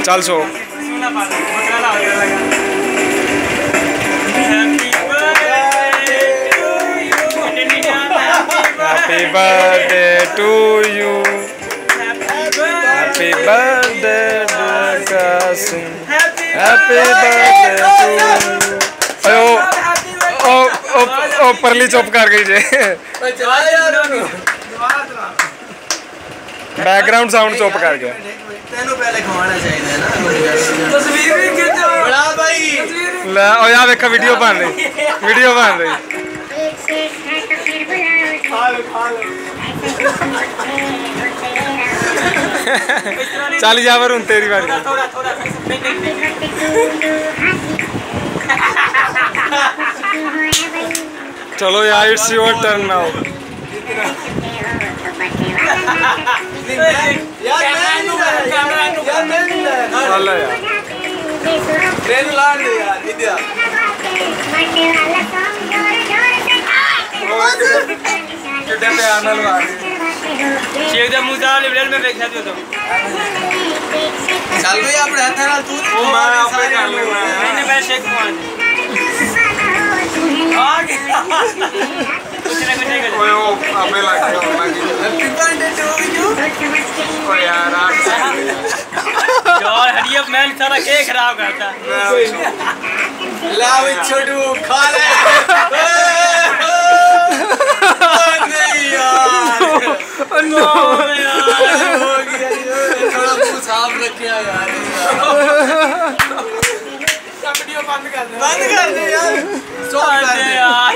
चल so happy birthday to you happy birthday Qasim happy birthday to you ओ परली चुप कर गई जे बैकग्राउंड साउंड चुप कर गया तेनू पहले खवाना चाहिए ना तस्वीर भी खींचो बड़ा भाई ले ओ यार देखा वीडियो बन रही खा लो चल जावर हूं तेरी बारी थोड़ा चलो यार इट्स योर टर्न नाउ यार अल्लाह यार ट्रेन लाड़ दे यार विद्या कितने प्यार नाल मार शेख दा मुंह डाल लेवल में देखा दियो तुम चल भाई अपने हाथ नाल तू ओ मैं आपे कर लेना मैंने मैं शेख मान आ गया कुछ ना कुछ नहीं ओए ओ आपे लग गया हैप्पी बर्थडे टू यू ओ यार यार हरियप मैन सारा केक खराब करता ला वे छोटू खा ले नहीं यार नो हो गया थोड़ा मुंह साफ रखे यार वीडियो बंद कर दे यार यार